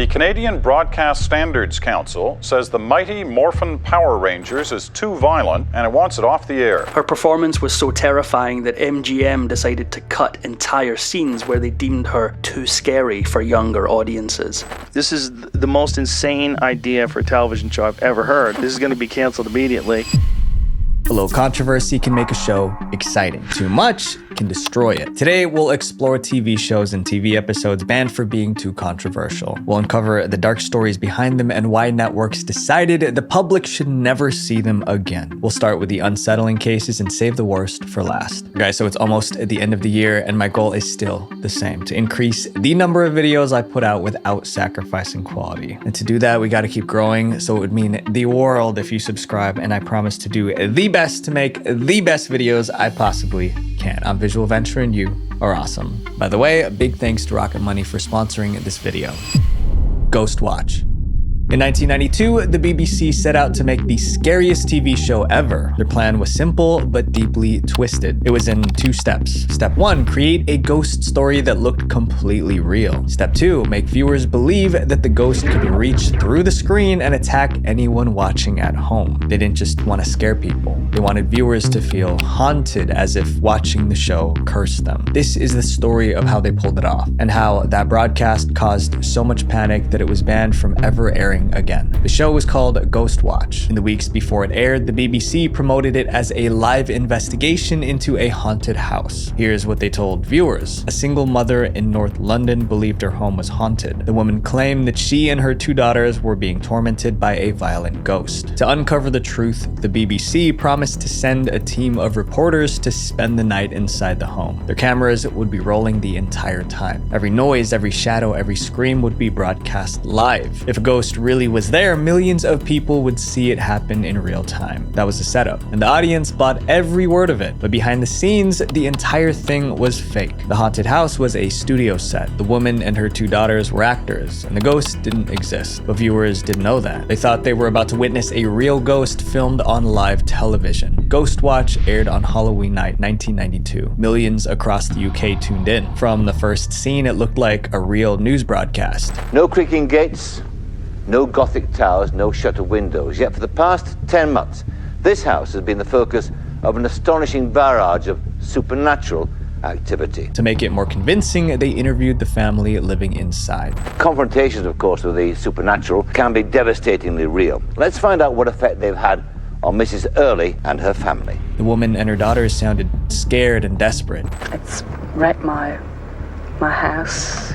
The Canadian Broadcast Standards Council says the mighty Morphin Power Rangers is too violent and it wants it off the air. Her performance was so terrifying that MGM decided to cut entire scenes where they deemed her too scary for younger audiences. This is the most insane idea for a television show I've ever heard. This is going to be canceled immediately. A little controversy can make a show exciting. Too much can destroy it. Today, we'll explore TV shows and TV episodes banned for being too controversial. We'll uncover the dark stories behind them and why networks decided the public should never see them again. We'll start with the unsettling cases and save the worst for last. Guys, so it's almost at the end of the year and my goal is still the same, to increase the number of videos I put out without sacrificing quality. And to do that, we gotta keep growing, so it would mean the world if you subscribe, and I promise to do the best to make the best videos I possibly can. I'm visualventure and you are awesome. By the way, a big thanks to Rocket Money for sponsoring this video. Ghost Watch. In 1992, the BBC set out to make the scariest TV show ever. Their plan was simple, but deeply twisted. It was in 2 steps. Step 1, create a ghost story that looked completely real. Step 2, make viewers believe that the ghost could reach through the screen and attack anyone watching at home. They didn't just want to scare people. They wanted viewers to feel haunted, as if watching the show cursed them. This is the story of how they pulled it off, and how that broadcast caused so much panic that it was banned from ever airing again. The show was called Ghost Watch. In the weeks before it aired, the BBC promoted it as a live investigation into a haunted house. Here's what they told viewers. A single mother in North London believed her home was haunted. The woman claimed that she and her 2 daughters were being tormented by a violent ghost. To uncover the truth, the BBC promised to send a team of reporters to spend the night inside the home. Their cameras would be rolling the entire time. Every noise, every shadow, every scream would be broadcast live. If a ghost really was there, millions of people would see it happen in real time. That was the setup, and the audience bought every word of it. But behind the scenes, the entire thing was fake. The haunted house was a studio set. The woman and her 2 daughters were actors, and the ghost didn't exist. But viewers didn't know that. They thought they were about to witness a real ghost filmed on live television. Ghost Watch aired on Halloween night, 1992. Millions across the UK tuned in. From the first scene, it looked like a real news broadcast. No creaking gates, no Gothic towers, no shutter windows. Yet for the past 10 months, this house has been the focus of an astonishing barrage of supernatural activity. To make it more convincing, they interviewed the family living inside. Confrontations, of course, with the supernatural can be devastatingly real. Let's find out what effect they've had on Mrs. Early and her family. The woman and her daughters sounded scared and desperate. It's wrecked my house,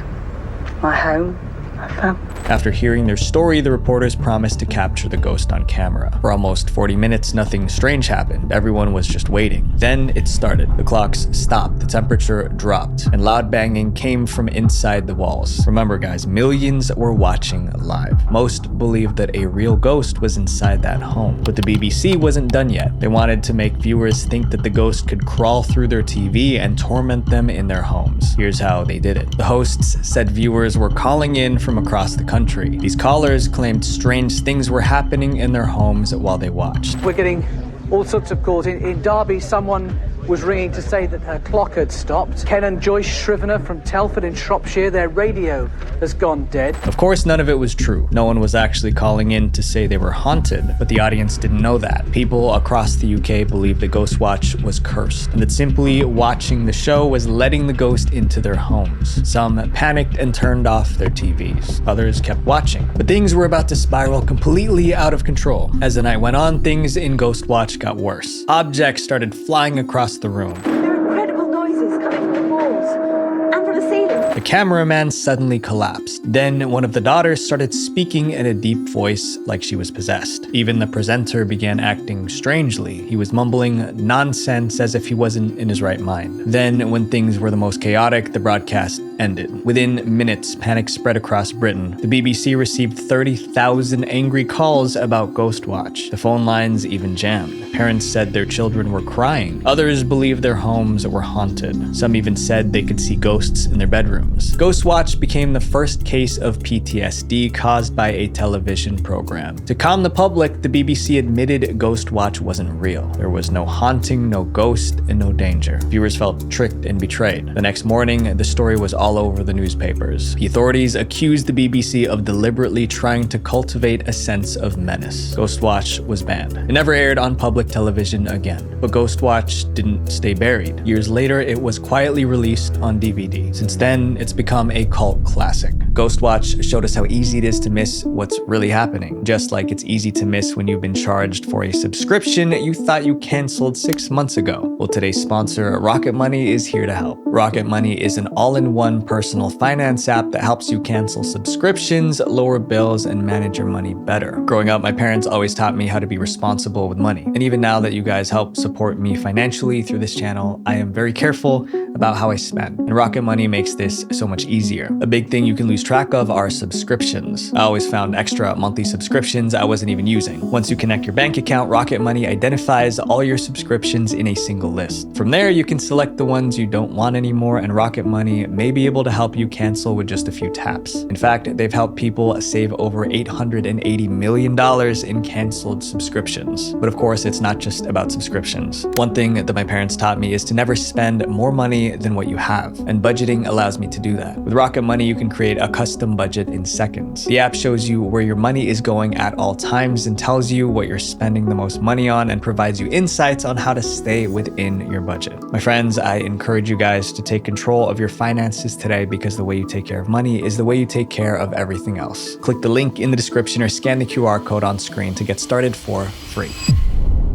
my home, my family. After hearing their story, the reporters promised to capture the ghost on camera. For almost 40 minutes, nothing strange happened. Everyone was just waiting. Then it started. The clocks stopped, the temperature dropped, and loud banging came from inside the walls. Remember guys, millions were watching live. Most believed that a real ghost was inside that home. But the BBC wasn't done yet. They wanted to make viewers think that the ghost could crawl through their TV and torment them in their homes. Here's how they did it. The hosts said viewers were calling in from across the country. These callers claimed strange things were happening in their homes while they watched. We're getting all sorts of calls. In Derby, someone was ringing to say that her clock had stopped. Ken and Joyce Shrivener from Telford in Shropshire, their radio has gone dead. Of course, none of it was true. No one was actually calling in to say they were haunted, but the audience didn't know that. People across the UK believed the Ghost Watch was cursed, and that simply watching the show was letting the ghost into their homes. Some panicked and turned off their TVs. Others kept watching. But things were about to spiral completely out of control. As the night went on, things in Ghost Watch got worse. Objects started flying across the room. There are incredible noises coming from the walls and from the ceiling. The cameraman suddenly collapsed. Then one of the daughters started speaking in a deep voice like she was possessed. Even the presenter began acting strangely. He was mumbling nonsense as if he wasn't in his right mind. Then, when things were the most chaotic, the broadcast ended. Within minutes, panic spread across Britain. The BBC received 30,000 angry calls about Ghost Watch. The phone lines even jammed. Parents said their children were crying. Others believed their homes were haunted. Some even said they could see ghosts in their bedrooms. Ghost Watch became the first case of PTSD caused by a television program. To calm the public, the BBC admitted Ghost Watch wasn't real. There was no haunting, no ghost, and no danger. Viewers felt tricked and betrayed. The next morning, the story was all all over the newspapers. The authorities accused the BBC of deliberately trying to cultivate a sense of menace. Ghostwatch was banned. It never aired on public television again. But Ghostwatch didn't stay buried. Years later, it was quietly released on DVD. Since then, it's become a cult classic. Ghostwatch showed us how easy it is to miss what's really happening, just like it's easy to miss when you've been charged for a subscription you thought you canceled 6 months ago. Well, today's sponsor, Rocket Money, is here to help. Rocket Money is an all-in-one personal finance app that helps you cancel subscriptions, lower bills, and manage your money better. Growing up, my parents always taught me how to be responsible with money. And even now that you guys help support me financially through this channel, I am very careful about how I spend. And Rocket Money makes this so much easier. A big thing you can lose track of are subscriptions. I always found extra monthly subscriptions I wasn't even using. Once you connect your bank account, Rocket Money identifies all your subscriptions in a single list. From there, you can select the ones you don't want anymore, and Rocket Money may be able to help you cancel with just a few taps. In fact, they've helped people save over $880 million in canceled subscriptions. But of course, it's not just about subscriptions. One thing that my parents taught me is to never spend more money than what you have, and budgeting allows me to do that. With Rocket Money, you can create a custom budget in seconds. The app shows you where your money is going at all times and tells you what you're spending the most money on and provides you insights on how to stay within your budget. My friends, I encourage you guys to take control of your finances today, because the way you take care of money is the way you take care of everything else. Click the link in the description or scan the QR code on screen to get started for free.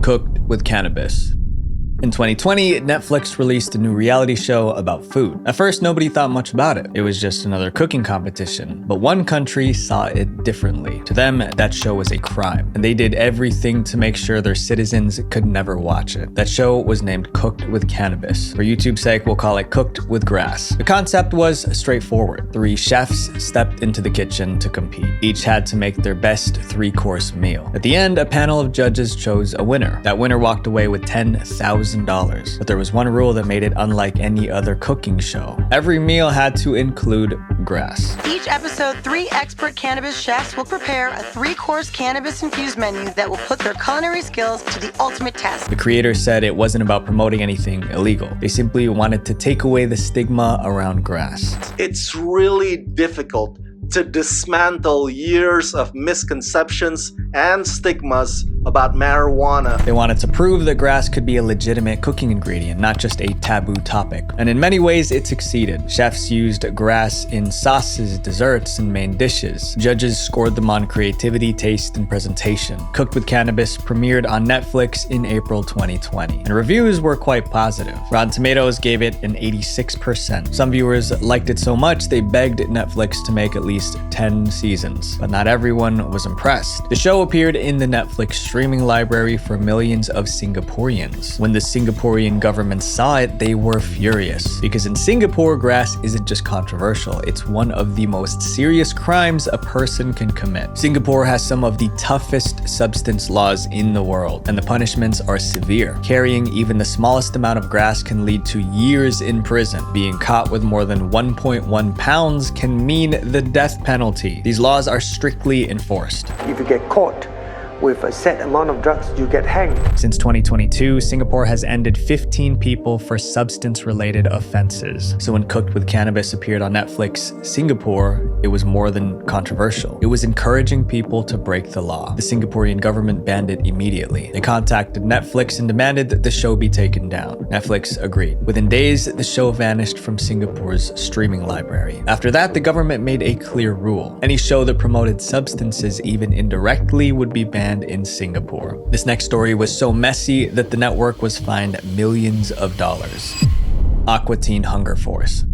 Cooked with cannabis. In 2020, Netflix released a new reality show about food. At first, nobody thought much about it. It was just another cooking competition. But one country saw it differently. To them, that show was a crime, and they did everything to make sure their citizens could never watch it. That show was named Cooked with Cannabis. For YouTube's sake, we'll call it Cooked with Grass. The concept was straightforward. 3 chefs stepped into the kitchen to compete. Each had to make their best 3-course meal. At the end, a panel of judges chose a winner. That winner walked away with $10,000. But there was one rule that made it unlike any other cooking show. Every meal had to include grass. Each episode, 3 expert cannabis chefs will prepare a 3-course cannabis-infused menu that will put their culinary skills to the ultimate test. The creators said it wasn't about promoting anything illegal. They simply wanted to take away the stigma around grass. It's really difficult to dismantle years of misconceptions and stigmas about marijuana. They wanted to prove that grass could be a legitimate cooking ingredient, not just a taboo topic. And in many ways, it succeeded. Chefs used grass in sauces, desserts, and main dishes. Judges scored them on creativity, taste, and presentation. Cooked with Cannabis premiered on Netflix in April 2020, and reviews were quite positive. Rotten Tomatoes gave it an 86%. Some viewers liked it so much they begged Netflix to make at least 10 seasons, but not everyone was impressed. The show appeared in the Netflix streaming library for millions of Singaporeans. When the Singaporean government saw it, they were furious, because in Singapore, grass isn't just controversial, it's one of the most serious crimes a person can commit. Singapore has some of the toughest substance laws in the world, and the punishments are severe. Carrying even the smallest amount of grass can lead to years in prison. Being caught with more than 1.1 pounds can mean the death penalty. These laws are strictly enforced. If you get caught with a set amount of drugs, you get hanged. Since 2022, Singapore has ended 15 people for substance-related offenses. So when Cooked with Cannabis appeared on Netflix, Singapore, it was more than controversial. It was encouraging people to break the law. The Singaporean government banned it immediately. They contacted Netflix and demanded that the show be taken down. Netflix agreed. Within days, the show vanished from Singapore's streaming library. After that, the government made a clear rule. Any show that promoted substances, even indirectly, would be banned in Singapore. This next story was so messy that the network was fined millions of dollars. Aqua Teen Hunger Force.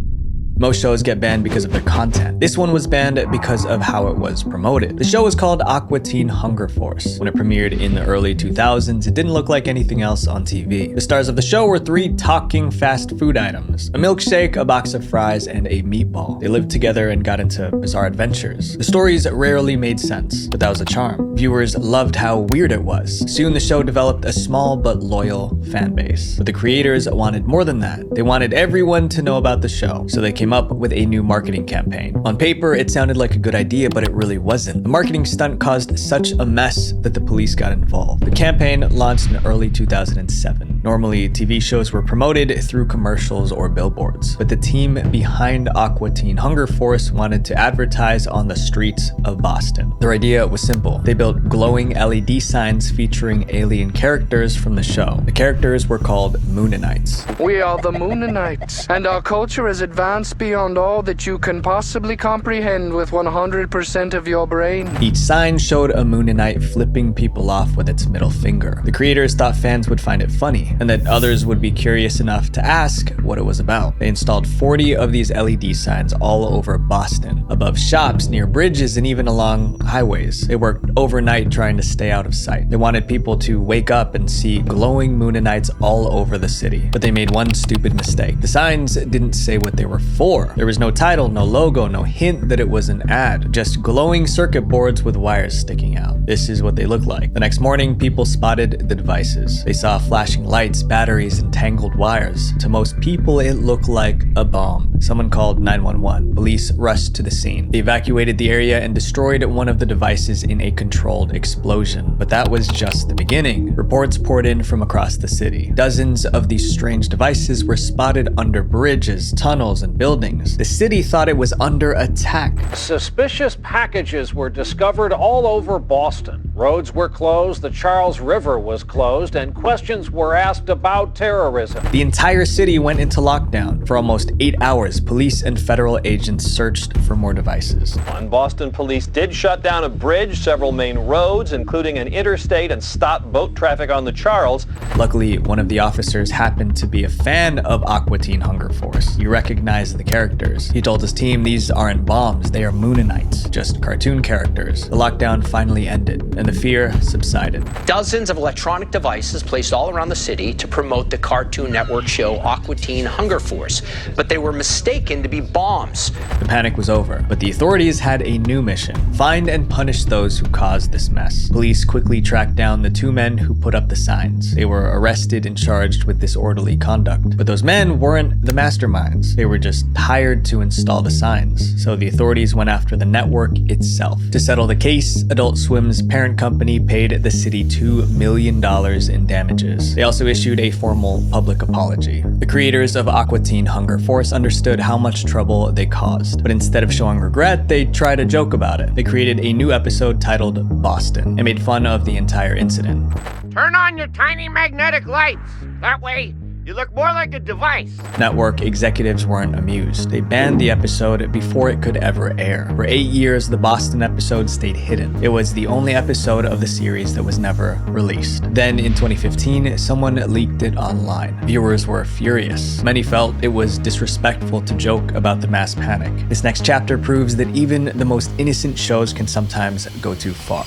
Most shows get banned because of their content. This one was banned because of how it was promoted. The show was called Aqua Teen Hunger Force. When it premiered in the early 2000s, it didn't look like anything else on TV. The stars of the show were 3 talking fast food items: a milkshake, a box of fries, and a meatball. They lived together and got into bizarre adventures. The stories rarely made sense, but that was the charm. Viewers loved how weird it was. Soon the show developed a small but loyal fan base. But the creators wanted more than that. They wanted everyone to know about the show, so they came came up with a new marketing campaign. On paper, it sounded like a good idea, but it really wasn't. The marketing stunt caused such a mess that the police got involved. The campaign launched in early 2007. Normally, TV shows were promoted through commercials or billboards, but the team behind Aqua Teen Hunger Force wanted to advertise on the streets of Boston. Their idea was simple. They built glowing LED signs featuring alien characters from the show. The characters were called Mooninites. We are the Mooninites, and our culture is advanced beyond all that you can possibly comprehend with 100% of your brain. Each sign showed a Mooninite flipping people off with its middle finger. The creators thought fans would find it funny, and that others would be curious enough to ask what it was about. They installed 40 of these LED signs all over Boston, above shops, near bridges, and even along highways. They worked overnight trying to stay out of sight. They wanted people to wake up and see glowing Mooninites all over the city. But they made one stupid mistake. The signs didn't say what they were for. There was no title, no logo, no hint that it was an ad. Just glowing circuit boards with wires sticking out. This is what they looked like. The next morning, people spotted the devices. They saw flashing lights, batteries, and tangled wires. To most people, it looked like a bomb. Someone called 911. Police rushed to the scene. They evacuated the area and destroyed one of the devices in a controlled explosion. But that was just the beginning. Reports poured in from across the city. Dozens of these strange devices were spotted under bridges, tunnels, and buildings. The city thought it was under attack. Suspicious packages were discovered all over Boston. Roads were closed, the Charles River was closed, and questions were asked about terrorism. The entire city went into lockdown. For almost 8 hours, police and federal agents searched for more devices. Boston police did shut down a bridge, several main roads, including an interstate, and stopped boat traffic on the Charles. Luckily, one of the officers happened to be a fan of Aqua Teen Hunger Force. He recognized the characters. He told his team, "These aren't bombs, they are Mooninites, just cartoon characters." The lockdown finally ended, and the fear subsided. Dozens of electronic devices placed all around the city to promote the Cartoon Network show Aqua Teen Hunger Force, but they were mistaken to be bombs. The panic was over, but the authorities had a new mission: find and punish those who caused this mess. Police quickly tracked down the 2 men who put up the signs. They were arrested and charged with disorderly conduct. But those men weren't the masterminds. They were just hired to install the signs. So the authorities went after the network itself. To settle the case, Adult Swim's parent company paid the city $2 million in damages. They also issued a formal public apology. The creators of Aqua Teen Hunger Force understood how much trouble they caused, but instead of showing regret, they tried to joke about it. They created a new episode titled Boston and made fun of the entire incident. Turn on your tiny magnetic lights. That way, you look more like a device. Network executives weren't amused. They banned the episode before it could ever air. For 8 years, the Boston episode stayed hidden. It was the only episode of the series that was never released. Then in 2015, someone leaked it online. Viewers were furious. Many felt it was disrespectful to joke about the mass panic. This next chapter proves that even the most innocent shows can sometimes go too far.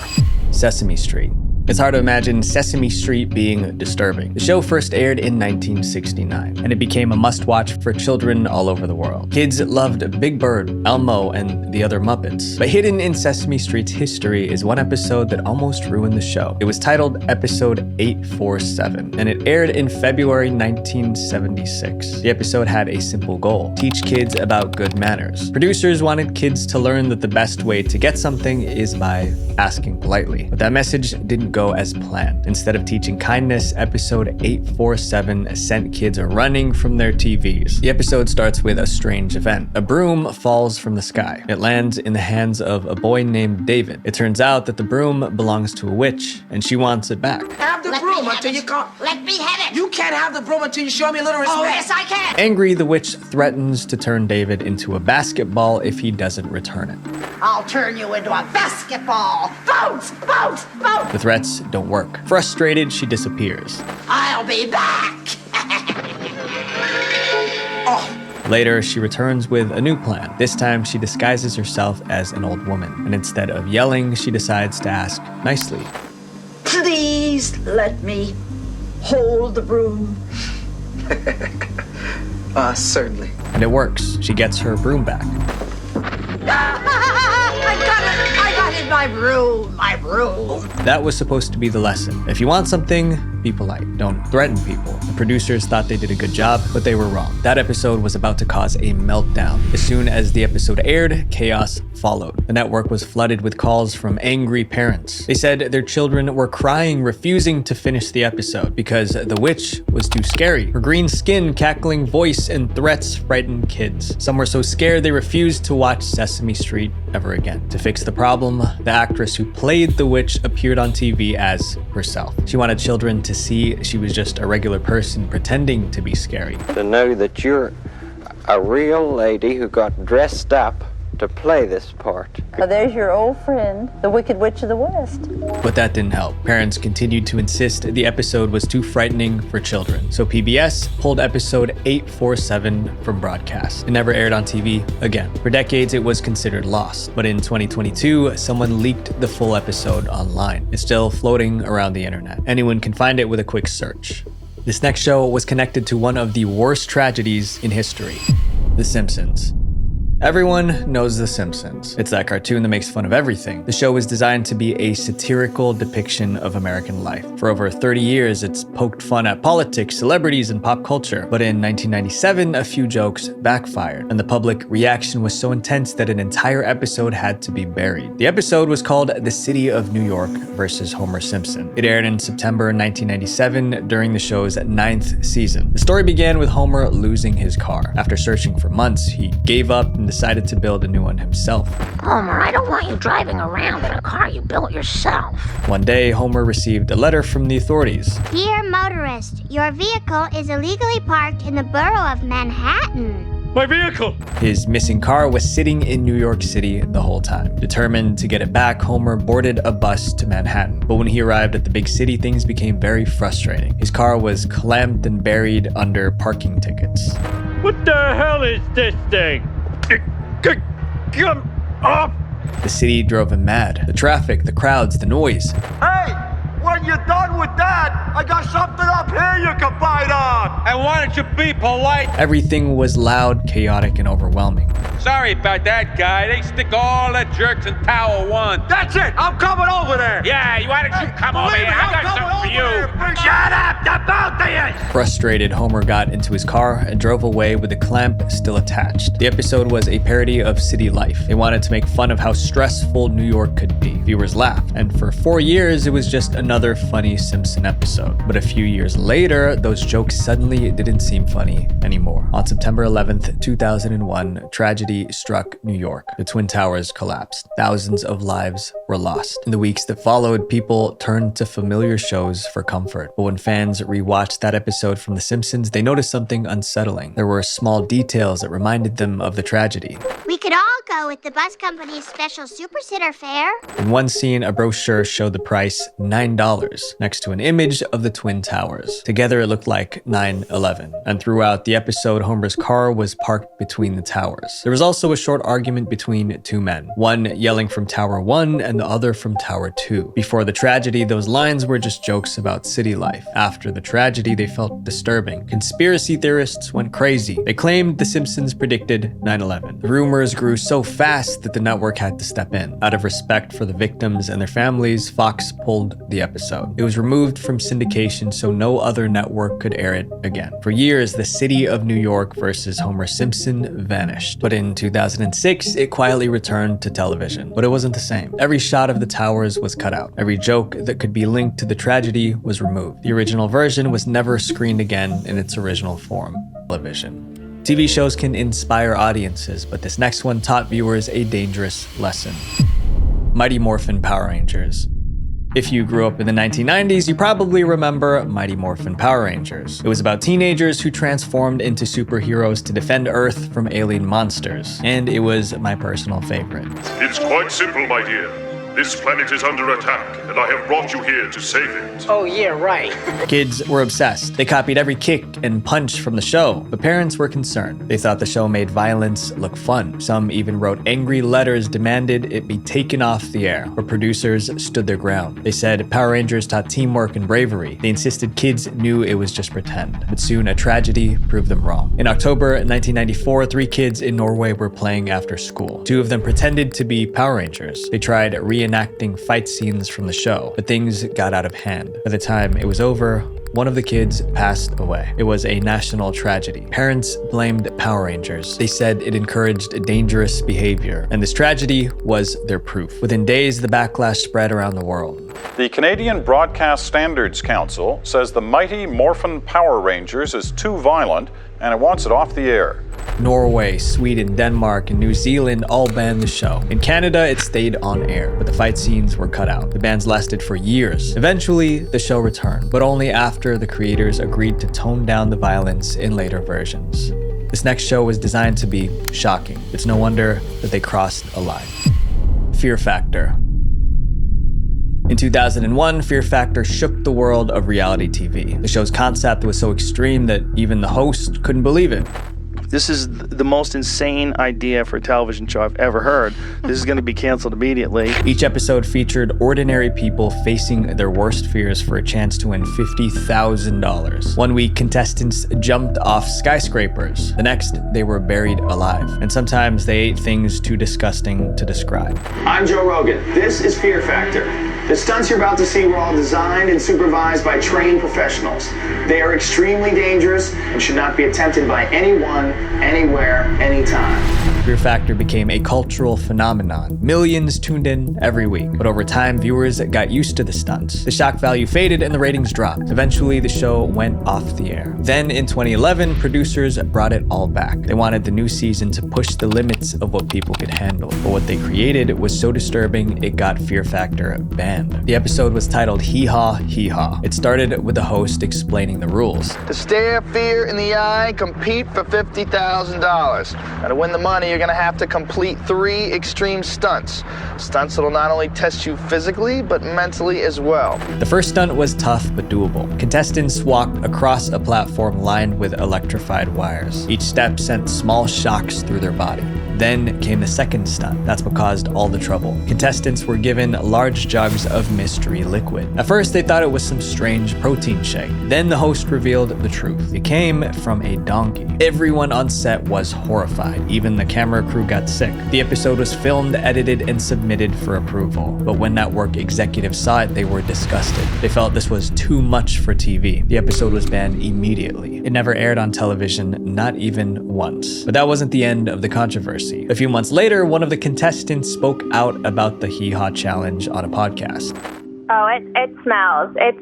Sesame Street. It's hard to imagine Sesame Street being disturbing. The show first aired in 1969, and it became a must-watch for children all over the world. Kids loved Big Bird, Elmo, and the other Muppets. But hidden in Sesame Street's history is one episode that almost ruined the show. It was titled Episode 847, and it aired in February 1976. The episode had a simple goal: teach kids about good manners. Producers wanted kids to learn that the best way to get something is by asking politely. But that message didn't go as planned. Instead of teaching kindness, episode 847 sent kids running from their TVs. The episode starts with a strange event. A broom falls from the sky. It lands in the hands of a boy named David. It turns out that the broom belongs to a witch, and she wants it back. Have the broom until you can't. Let me have it. You can't have the broom until you show me a little respect. Oh, yes, I can. Angry, the witch threatens to turn David into a basketball if he doesn't return it. I'll turn you into a basketball. Vote, vote, vote. The threats don't work. Frustrated, she disappears. I'll be back. Later, she returns with a new plan. This time, she disguises herself as an old woman, and instead of yelling, she decides to ask nicely. Please let me hold the broom. Certainly. And it works. She gets her broom back. I got it my broom, my broom. That was supposed to be the lesson. If you want something, be polite. Don't threaten people. The producers thought they did a good job, but they were wrong. That episode was about to cause a meltdown. As soon as the episode aired, chaos followed. The network was flooded with calls from angry parents. They said their children were crying, refusing to finish the episode because the witch was too scary. Her green skin, cackling voice, and threats frightened kids. Some were so scared they refused to watch Sesame Street ever again. To fix the problem, the actress who played the witch appeared on TV as herself. She wanted children to see she was just a regular person pretending to be scary. To know that you're a real lady who got dressed up to play this part. Oh, there's your old friend, the Wicked Witch of the West. But that didn't help. Parents continued to insist the episode was too frightening for children. So PBS pulled episode 847 from broadcast. It never aired on TV again. For decades, it was considered lost. But in 2022, someone leaked the full episode online. It's still floating around the internet. Anyone can find it with a quick search. This next show was connected to one of the worst tragedies in history, The Simpsons. Everyone knows The Simpsons. It's that cartoon that makes fun of everything. The show was designed to be a satirical depiction of American life. For over 30 years, it's poked fun at politics, celebrities, and pop culture. But in 1997, a few jokes backfired, and the public reaction was so intense that an entire episode had to be buried. The episode was called The City of New York versus Homer Simpson. It aired in September 1997 during the show's 9th season. The story began with Homer losing his car. After searching for months, he gave up and decided to build a new one himself. Homer, I don't want you driving around in a car you built yourself. One day, Homer received a letter from the authorities. Dear motorist, your vehicle is illegally parked in the borough of Manhattan. My vehicle! His missing car was sitting in New York City the whole time. Determined to get it back, Homer boarded a bus to Manhattan. But when he arrived at the big city, things became very frustrating. His car was clamped and buried under parking tickets. What the hell is this thing? Come up! The city drove him mad. The traffic, the crowds, the noise. Hey! When you're done with that, I got something up here you can bite on! And why don't you be polite? Everything was loud, chaotic, and overwhelming. Sorry about that, guy. They stick all the jerks in Tower 1. That's it! I'm coming over there! Yeah, why don't you come over here? I got something for you! Shut up, the both of you! Frustrated, Homer got into his car and drove away with the clamp still attached. The episode was a parody of city life. They wanted to make fun of how stressful New York could be. Viewers laughed, and for 4 years, it was just another funny Simpson episode. But a few years later, those jokes suddenly didn't seem funny anymore. On September 11th, 2001, tragedy struck New York. The Twin Towers collapsed. Thousands of lives were lost. In the weeks that followed, people turned to familiar shows for comfort. But when fans rewatched that episode from The Simpsons, they noticed something unsettling. There were small details that reminded them of the tragedy. We could all go with the bus company's special Super Sitter fare. In one scene, a brochure showed the price $9 next to an image of the Twin Towers. Together, it looked like 9/11. And throughout the episode, Homer's car was parked between the towers. There was also a short argument between two men, one yelling from Tower 1 and the other from Tower 2. Before the tragedy, those lines were just jokes about city life. After the tragedy, they felt disturbing. Conspiracy theorists went crazy. They claimed The Simpsons predicted 9/11. The rumors grew so fast that the network had to step in. Out of respect for the victims and their families, Fox pulled the episode. It was removed from syndication so no other network could air it again. For years, The City of New York versus Homer Simpson vanished. But in 2006, it quietly returned to television. But it wasn't the same. Every shot of the towers was cut out. Every joke that could be linked to the tragedy was removed. The original version was never screened again in its original form, television. TV shows can inspire audiences, but this next one taught viewers a dangerous lesson. Mighty Morphin Power Rangers. If you grew up in the 1990s, you probably remember Mighty Morphin Power Rangers. It was about teenagers who transformed into superheroes to defend Earth from alien monsters, and it was my personal favorite. It's quite simple, my dear. This planet is under attack, and I have brought you here to save it. Oh, yeah, right. Kids were obsessed. They copied every kick and punch from the show, but parents were concerned. They thought the show made violence look fun. Some even wrote angry letters demanded it be taken off the air, but producers stood their ground. They said Power Rangers taught teamwork and bravery. They insisted kids knew it was just pretend, but soon a tragedy proved them wrong. In October 1994, 3 kids in Norway were playing after school. 2 of them pretended to be Power Rangers. They tried reenacting fight scenes from the show, but things got out of hand. By the time it was over, one of the kids passed away. It was a national tragedy. Parents blamed Power Rangers. They said it encouraged dangerous behavior, and this tragedy was their proof. Within days, the backlash spread around the world. The Canadian Broadcast Standards Council says the mighty Morphin Power Rangers is too violent and it wants it off the air. Norway, Sweden, Denmark, and New Zealand all banned the show. In Canada, it stayed on air, but the fight scenes were cut out. The bans lasted for years. Eventually, the show returned, but only after the creators agreed to tone down the violence in later versions. This next show was designed to be shocking. It's no wonder that they crossed a line. Fear Factor. In 2001, Fear Factor shook the world of reality TV. The show's concept was so extreme that even the host couldn't believe it. This is the most insane idea for a television show I've ever heard. This is going to be canceled immediately. Each episode featured ordinary people facing their worst fears for a chance to win $50,000. One week, contestants jumped off skyscrapers. The next, they were buried alive. And sometimes they ate things too disgusting to describe. I'm Joe Rogan. This is Fear Factor. The stunts you're about to see were all designed and supervised by trained professionals. They are extremely dangerous and should not be attempted by anyone, anywhere, anytime. Fear Factor became a cultural phenomenon. Millions tuned in every week. But over time, viewers got used to the stunts. The shock value faded and the ratings dropped. Eventually, the show went off the air. Then in 2011, producers brought it all back. They wanted the new season to push the limits of what people could handle. But what they created was so disturbing, it got Fear Factor banned. The episode was titled Hee Haw, Hee Haw. It started with the host explaining the rules. To stare fear in the eye, compete for $50,000. Now to win the money, you're gonna have to complete 3 extreme stunts. Stunts that'll not only test you physically, but mentally as well. The first stunt was tough but doable. Contestants walked across a platform lined with electrified wires. Each step sent small shocks through their body. Then came the second stunt. That's what caused all the trouble. Contestants were given large jugs of mystery liquid. At first, they thought it was some strange protein shake. Then the host revealed the truth. It came from a donkey. Everyone on set was horrified. Even the camera crew got sick. The episode was filmed, edited, and submitted for approval. But when network executives saw it, they were disgusted. They felt this was too much for TV. The episode was banned immediately. It never aired on television, not even once. But that wasn't the end of the controversy. A few months later, one of the contestants spoke out about the Hee Haw challenge on a podcast. Oh, it smells. It's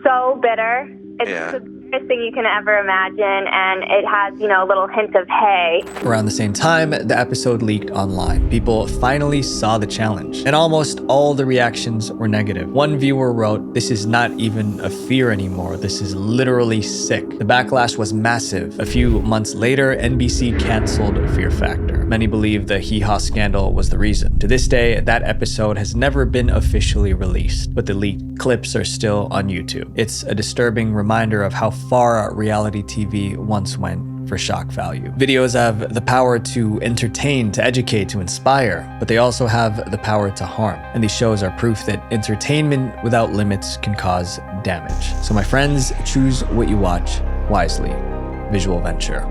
so bitter. It's the biggest thing you can ever imagine, and it has, a little hint of hay. Around the same time, the episode leaked online. People finally saw the challenge, and almost all the reactions were negative. One viewer wrote, "This is not even a fear anymore. This is literally sick." The backlash was massive. A few months later, NBC canceled Fear Factor. Many believe the Hee Haw scandal was the reason. To this day, that episode has never been officially released, but the leaked clips are still on YouTube. It's a disturbing reminder of how far reality TV once went for shock value. Videos have the power to entertain, to educate, to inspire, but they also have the power to harm. And these shows are proof that entertainment without limits can cause damage. So my friends, choose what you watch wisely. Visual Venture.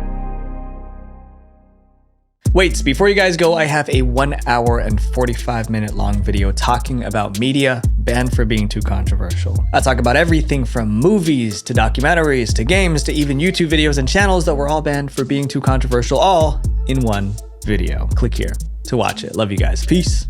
Wait, before you guys go, I have a 1 hour and 45 minute long video talking about media banned for being too controversial. I talk about everything from movies to documentaries to games to even YouTube videos and channels that were all banned for being too controversial, all in one video. Click here to watch it. Love you guys. Peace.